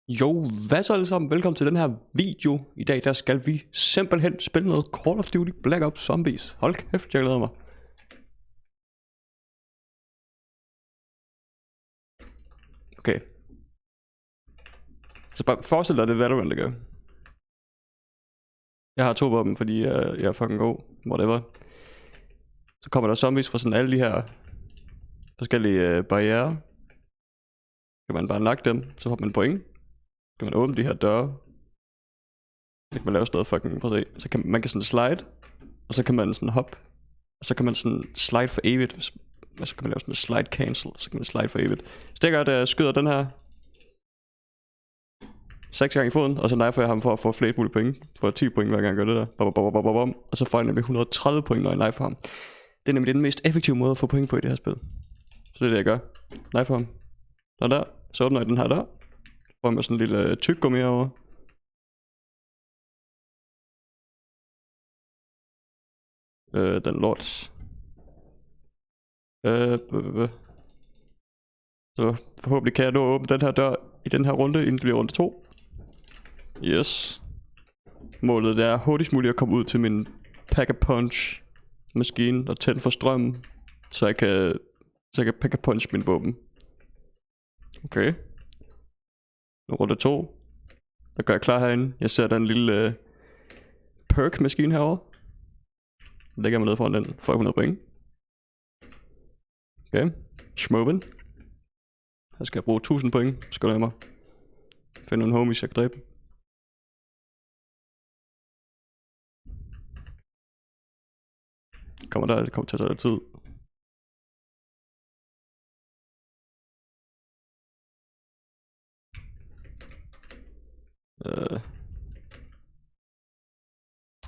Jo, hvad så alle sammen? Velkommen til den her video. I dag der skal vi simpelthen spille noget Call of Duty Black Ops Zombies. Hold kæft, jeg glæder mig. Okay. Så bare forestil dig det Valorant, der gør. Jeg har 2 våben, fordi jeg er fucking god. Whatever. Så kommer der zombies fra sådan alle de her forskellige barrierer. Kan man bare nakke dem, så får man point. Kan man åbne de her døre. Så kan man lave sådan noget fucking, prøv at se. Så kan man kan sådan slide, og så kan man sådan hoppe. Og så kan man sådan slide for evigt. Og så kan man lave sådan en slide cancel. Så kan man slide for evigt. Så det gør, at jeg skyder den her 6 gange i foden. Og så knifer jeg ham for at få flere mulige point. For 10 point hver gang jeg gør det der. Og så får jeg nemlig 130 point, når jeg knifer ham. Det er nemlig den mest effektive måde at få point på i det her spil. Så det er det, jeg gør. Knifer ham. Og der. Så åbner jeg den her der. Får jeg sådan en lille tyggegummi herovre. Den lort. Så forhåbentlig kan jeg nå at åbne den her dør i den her runde, inden det bliver runde 2. Yes. Målet er hurtigst muligt at komme ud til min Pack-a-Punch maskine og tænde for strømmen, så jeg kan Pack-a-Punch min våben. Okay. Nu runde 2. Der gør jeg klar herinde. Jeg ser den lille perk maskine herovre. Lægger mig ned foran den, får 100 point. Okay. Schmoven. Her skal jeg bruge 1000 point. Skal du mig. Finde nogle homies, jeg kan dræbe. Kommer der, det kommer til at tage lidt tid.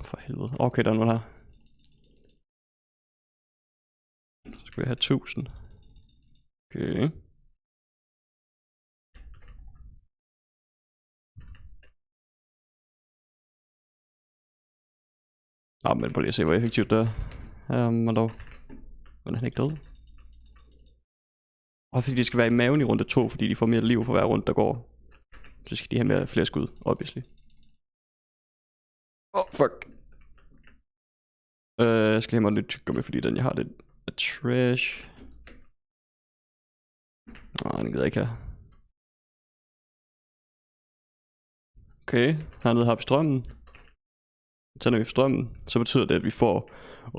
For helvede. Okay, der er noget her. Så skal vi have 1000. Okay. Men prøv lige at se, hvor effektivt det er. Men dog. Men er han ikke død? Og fordi de skal være i maven i runde 2, fordi de får mere liv for hver runde, der går. Så skal de have mere flere skud, obviously. Fuck. Jeg skal have mig lidt tyggegummi, fordi den jeg har, det er trash. Den gider jeg ikke have. Okay, hernede har vi strømmen. Tænder vi for strømmen, så betyder det, at vi får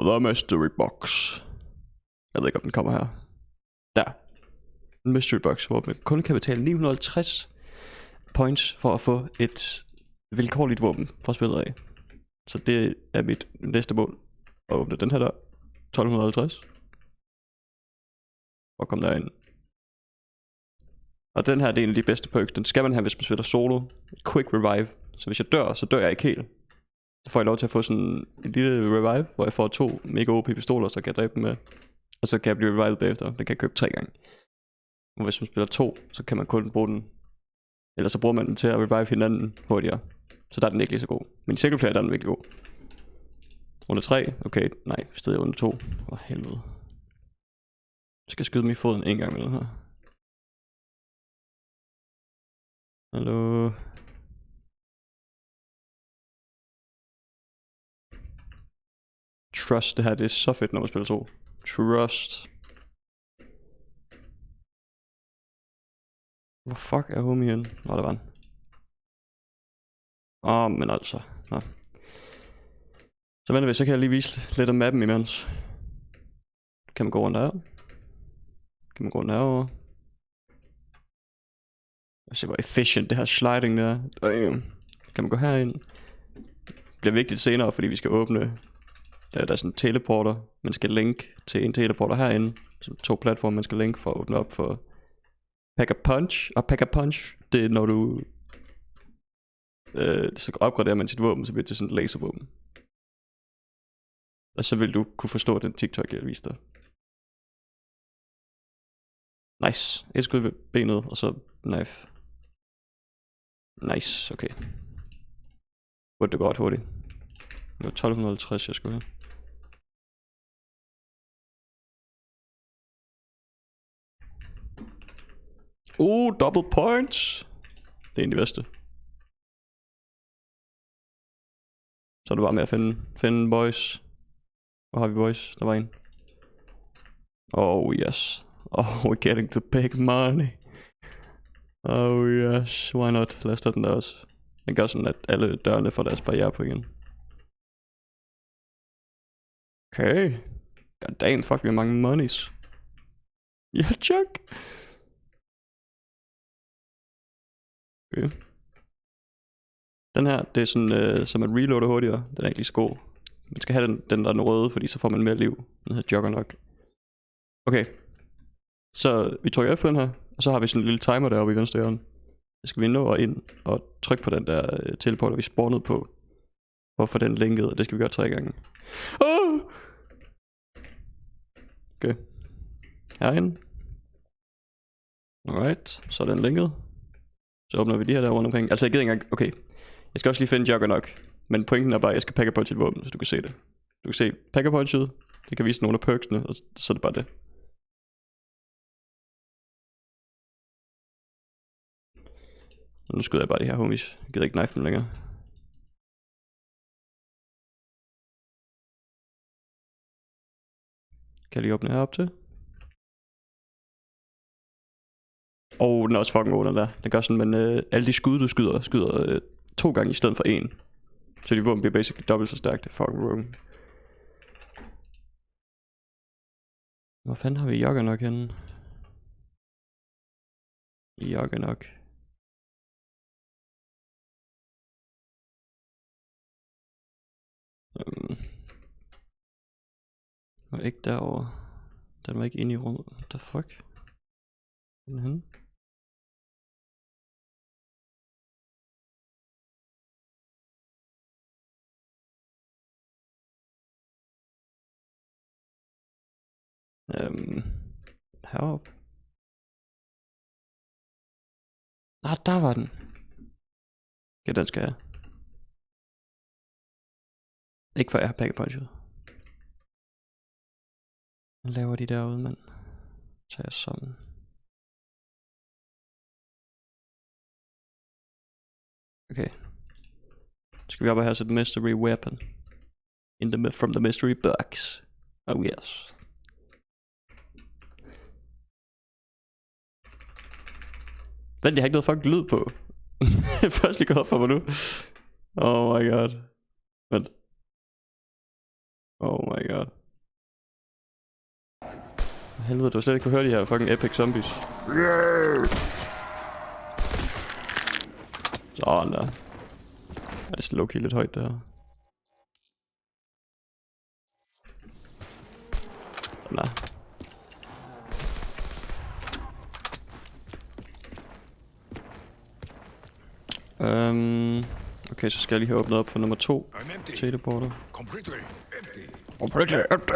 The Mystery Box. Jeg ved ikke, om den kommer her. Der. En Mystery Box, hvor man kun kan betale 950 points for at få et vilkårligt våben fra spillet af. Så det er mit næste mål. At åbne den her der. 1250. Og komme derind. Og den her det er en af de bedste perks. Den skal man have, hvis man spiller solo. Quick revive. Så hvis jeg dør, så dør jeg ikke helt. Så får jeg lov til at få sådan en lille revive, hvor jeg får 2 mega OP pistoler, så kan jeg dræbe dem med. Og så kan jeg blive revived bagefter. Den kan jeg købe 3 gange. Og hvis man spiller 2, så kan man kun bruge den. Eller så bruger man den til at revive hinanden hurtigere. Så der er den ikke lige så god. Men i single player der er den virkelig god. Runde 3, okay, nej, stadig runde 2. Helvede. Jeg skal skyde mig i foden en gang med den her. Hallo. Trust, det her det er så fedt, når man spiller 2. Trust. Hvor fuck er homie hen? Nå, der var den. Men altså. Nå. Så venter vi, så kan jeg lige vise lidt af mappen imens. Kan man gå rundt der? Kan man gå rundt herovre? Jeg ser hvor efficient det her sliding der. Kan man gå herind? Det bliver vigtigt senere, fordi vi skal åbne. Der er sådan en teleporter. Man skal linke til en teleporter herinde. Så 2 platforme man skal linke for at åbne op for Pack-a-Punch. Og Pack-a-Punch, det er når du så opgraderer man sit våben, så bliver det sådan et laservåben. Og så vil du kunne forstå den TikTok, jeg viste dig. Nice. Et skud ved benet, og så knife. Nice, okay. Burde det gå ret hurtigt. Det var 1250, jeg skulle have. Double points. Det er en af de bedste. Så er det bare med at finde boys. Hvor har vi boys? Der var en. Oh yes. Oh, we're getting the big money. Oh yes, why not? Lad os tage den der også. Den gør sådan, at alle dørene får deres barriere på igen. Okay. God damn, fuck, vi har mange monies. Ja, check. Okay. Den her, det er sådan, så man reloader hurtigere. Den er ikke lige så god. Man skal have den der røde, fordi så får man mere liv. Den hedder Juggernog. Okay. Så vi trykker F på den her, og så har vi sådan en lille timer deroppe i venstre hjørne. Så skal vi nå ind og trykke på den der teleporter, vi spawnede på. For at få den linket, og det skal vi gøre 3 gange. Oh! Okay. Herinde. Alright, så er den linket. Så åbner vi de her der rundt omkring. Altså jeg gider ikke engang, okay. Jeg skal også lige finde Juggernog. Men pointen er bare, at jeg skal pack a punch et våben, så du kan se det. Du kan se pack a punchet. Det kan vise nogle af perksene, og så er det bare det. Og nu skyder jeg bare de her homies. Jeg gider ikke knife dem længere. Kan jeg lige åbne herop til? Den er også fucking god, den der. Den gør sådan, men alle de skud, du skyder 2 gange i stedet for 1. Så de våben bliver basically dobbelt så stærkt. Det er fucking rogue. Hvor fanden har vi Juggernog henne? Juggernog. Var ikke derovre. Den var ikke inde i rummet. What the fuck? Den henne? Heroppe. Der var den. Ja, den skal jeg. Ikke for jeg har pack punchet. Hvad laver de derude, mand? Så jeg sammen. Okay. Så skal vi op og have sådan et mystery weapon. From the mystery box. Oh yes. Vent, jeg har ikke noget fucking lyd på. Først lige gået op for mig nu. Oh my god. Vent. Oh my god. Helvede, du slet ikke kunne høre de her fucking epic zombies. Sådan der. Det er sådan low-key lidt højt der. Sådan der. Okay, så skal jeg lige have åbnet op for nummer 2. Teleporter. Completely empty.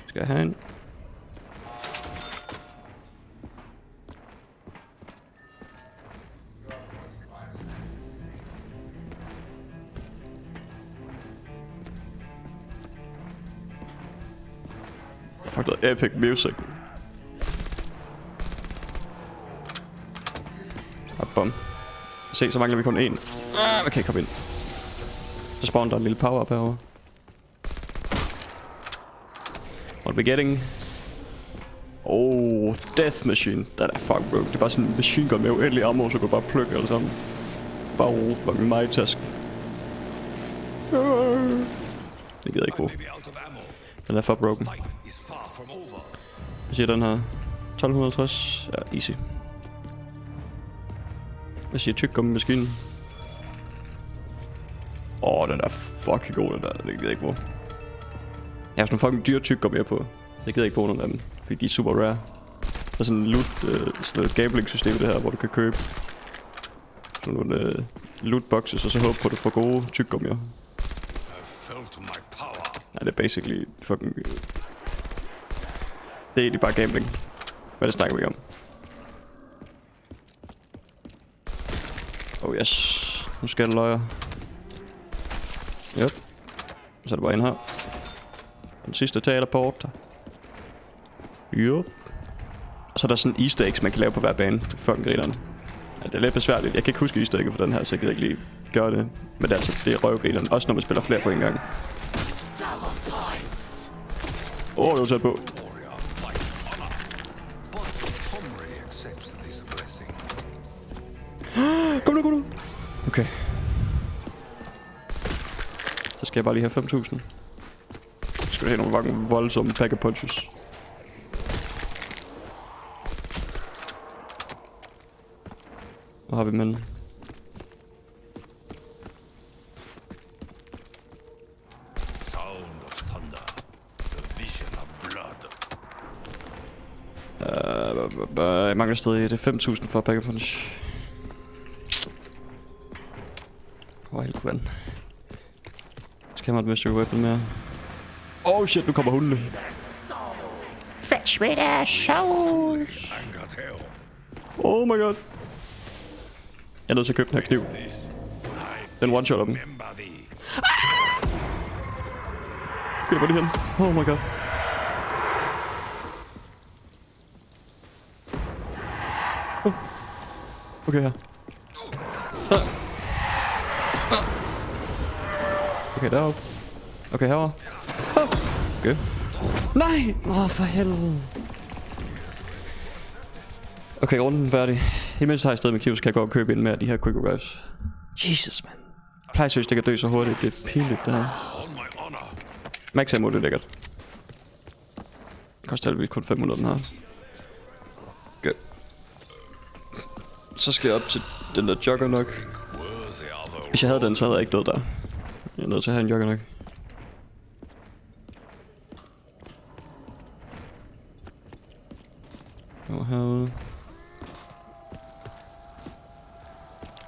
Skal jeg have en? Fuck, der epic music. Bum. Se, så mangler vi kun 1. Okay, kom ind. Så spawner der en lille power-up herovre. What are we getting? Oh, death machine. Det er fucking broke. Det er bare sådan en machine gun med uendelig ammo, så kan du bare plukke alle sammen. Bare fucking mig i tasken. Det gider jeg ikke bruge. Den er for broken. Hvad siger den her? 1250? Ja, easy. Hvad siger tyggegummi-maskinen? Den er fucking god, den der. Det gider jeg ikke bruge. Jeg har sådan nogle fucking dyre tyggegummi på. Jeg gider ikke bruge nogen af dem, fordi de er super rare. Der er sådan en sådan et gambling-system det her, hvor du kan købe sådan nogle lootboxes, og så håbe på, at du får gode tyggegummier. Nej, det er basically fucking... Det er egentlig bare gambling. Hvad det snakker vi om? Oh yes. Nu skal den løjer. Yep. Så er det bare ind her. Den sidste teleport. Yup. Og så er der sådan easter eggs, man kan lave på hver bane. Det er fucking grineren. det er lidt besværligt. Jeg kan ikke huske easter for den her, så jeg kan ikke lige gøre det. Men det er røvgrineren. Også når man spiller flere på en gang. Det var tæt på. Kom nu. Okay. Så skal jeg bare lige have 5.000. Så skal jeg have nogle voldsomme pack-a-punches. Hvor har vi manden? Jeg mangler stadig det 5.000 for pack-a-punch. Hvor helt vand. Skal jeg have et mystery weapon mere? Oh shit, nu kommer hundene. Fetch me their souls. Oh my god. Jeg er nødt til at købe den her kniv. Den one-shotter dem. Okay, hvor er de hen? Oh my god. Okay her. Okay, deroppe. Okay, herovre. Okay. Nej! For helvede. Okay, runden færdig. Imens har jeg stadig med Kiv, så kan jeg gå og købe ind med de her quick revives. Jesus, man. Jeg plejer seriøst ikke at dø så hurtigt. Det er pinligt, det her. Max ammo, det er lækkert. Det koster alveg kun 500, den her. Okay. Så skal jeg op til den der Juggernaut. Hvis jeg havde den, så havde jeg ikke død der. Jeg er nødt til at have en Juggernaut. Og herude.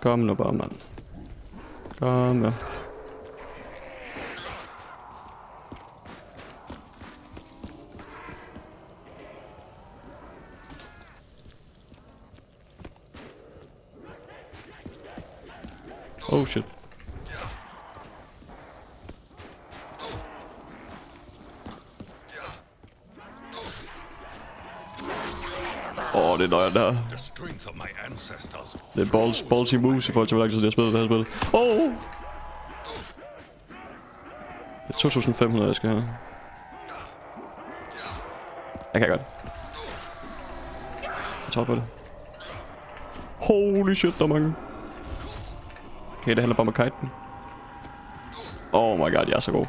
Kom nu bare, mand. Kom nu. Oh shit. Det er nøjeren der. Det er ballsy moves i forhold til, hvor lang tid jeg har spillet det her spil. Det er 2.500, jeg skal have. Jeg kan godt. Jeg tager på det. Holy shit, der er mange. Okay, det handler bare om at kite den. Oh my god, jeg er så god.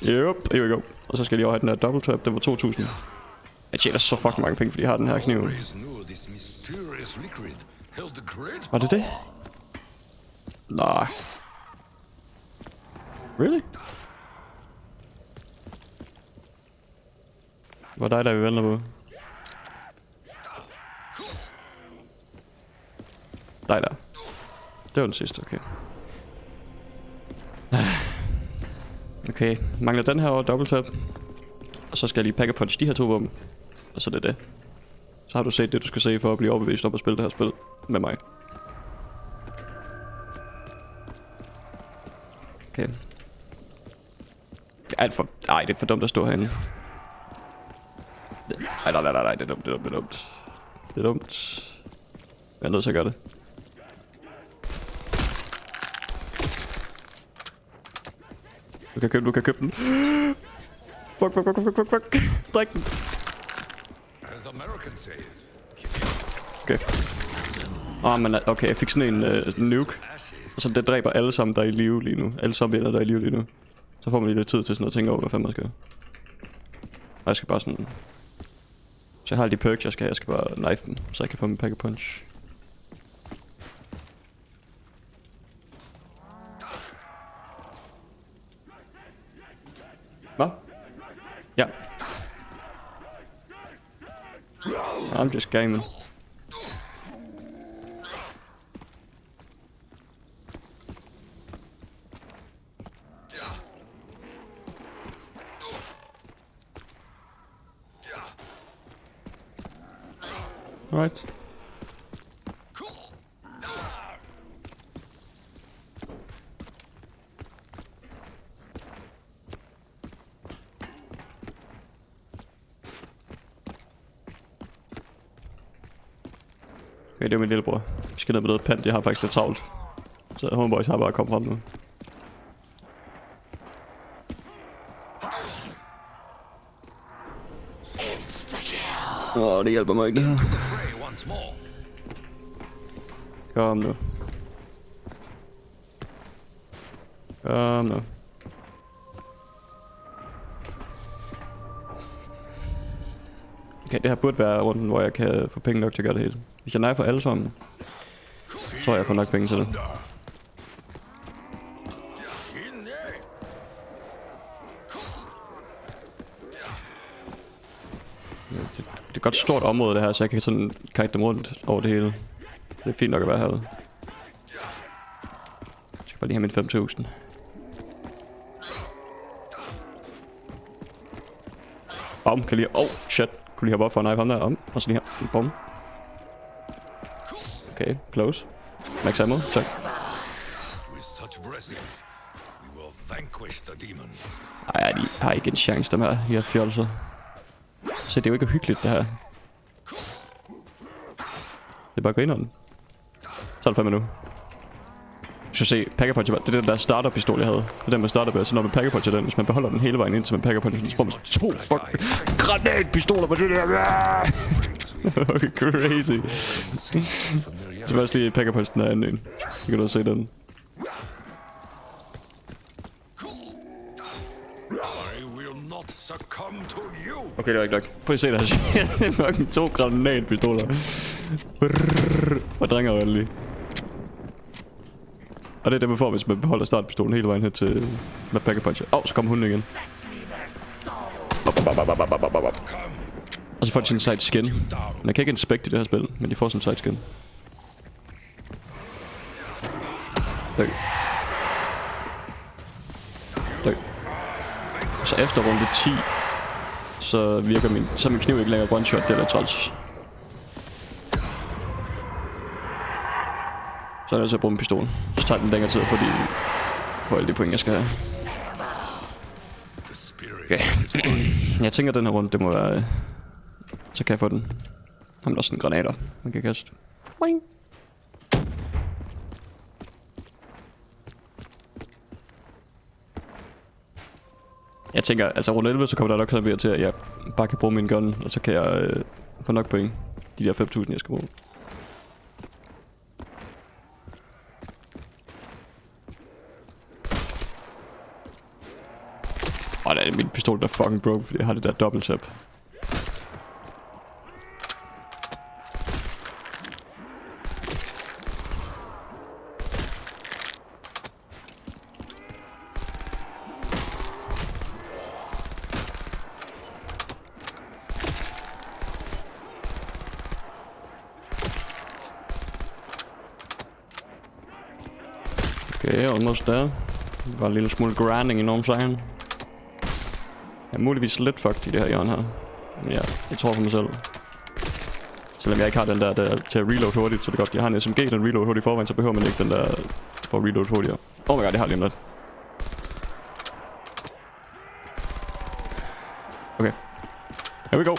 Yep, here we go. Og så skal jeg lige over have den her double tap, den var 2.000. Jeg tjener så fucking mange penge, fordi jeg har den her kniv. Var det det? Nej. Really? Var dig, der vi venter på? Dig der. Det var den sidste, okay. Okay, mangler den her over double tap. Og så skal jeg lige pack-a-punch de her 2 våben. Og så er det det. Så har du set det, du skal se for at blive overbevist om at spille det her spil med mig. Okay. Det er alt for... Ej, det er for dumt at stå herinde. Nej, det er dumt, det er dumt. Det er dumt. Jeg er nødt til at gøre det. Du kan købe den. Fuck. Drik den. Okay. Men okay, jeg fik sådan en nuke. Og så det dræber alle sammen, der er i live lige nu. Alle zombier, der er i live lige nu. Så får man lige lidt tid til sådan at tænke over, hvad fanden man skal. Og jeg skal bare sådan... Så jeg har alle de perks, jeg skal have. Jeg skal bare knife dem, så jeg kan få min pack-a-punch. Hvad? Ja. I'm just gaming. Right. Okay, det er min lillebror. Vi skal ned med noget pant, jeg har faktisk lidt travlt. Så homeboys har bare kommet frem nu. Det hjælper mig ikke det her. Kom nu. Kom nu. Okay, det her burde være runden, hvor jeg kan få penge nok til at gøre det hele. Hvis jeg nej for alle sammen, tror jeg får nok penge til det. Det er et godt stort område det her, så jeg kan sådan kite dem rundt over det hele. Det er fint nok at være herude. Jeg skal bare lige have min 5.000. Kan lige... shit. Kunne lige hoppe op for en knife ham der. Og så lige her. Bum. Okay, close. Max ammo, tak. Ej, de har ikke en chance, dem her. De her fjolser. Så det er jo ikke hyggeligt, det her. Det er bare at gå ind den. Så er det 5 nu. Du skal se, Pack a Punch, det er den der starter-pistol, jeg havde. Det er den, man starter med, så når man Pack a Puncher den, hvis man beholder den hele vejen ind, så man Pack a Puncher den, så får man 2 granatpistoler på det der. Okay, crazy. Så vil også lige Pack a Punch den her anden en. Så kan du også se den. Okay, det var ikke nok. Prøv at se det her. Det er fucking 2 granatpistoler. Og drenger jo lige. Og det er det, man får, hvis man beholder startpistolen hele vejen her til med Pack a Puncher. Så kommer hunden igen. Og så får de sin side skin. Man kan ikke inspect i det her spil, men de får sin side skin. Dø. Dø. Så efter runde 10, så virker min kniv ikke længere one shot, det er lidt træls. Så er jeg nødt til at bruge en pistol. Så tager den længere tid, fordi får alle de point, jeg skal have. Okay. Jeg tænker, den her runde, det må være... Så kan jeg få den. Har man også sådan granater, man kan kaste. Boing. Jeg tænker, altså runde 11, så kommer der nok sådan til, at jeg bare kan bruge min gun, og så kan jeg få nok point. De der 5.000, jeg skal bruge. Der er min pistol, der fucking broke, fordi jeg har det der dobbelt tap. Okay, almost der. Det var en lille smule grinding i nogen sagen. Jeg er muligvis lidt fucked i det her hjørne her. Men ja, jeg tror på mig selv. Selvom jeg ikke har den der til at reload hurtigt, så det er godt. Jeg har en SMG, den reload hurtigt i forvejen, så behøver man ikke den der for at reload hurtigere. Oh my god, jeg har lige lidt. Okay. Here we go.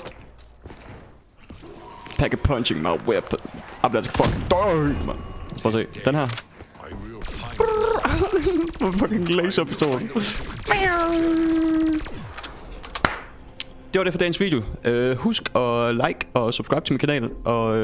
Pack a punching my weapon. Jeg bliver altså fucking død, man. Prøv at se. Den her. Fucking laserpistol. Det var det for dagens video. Husk at like og subscribe til min kanal. Og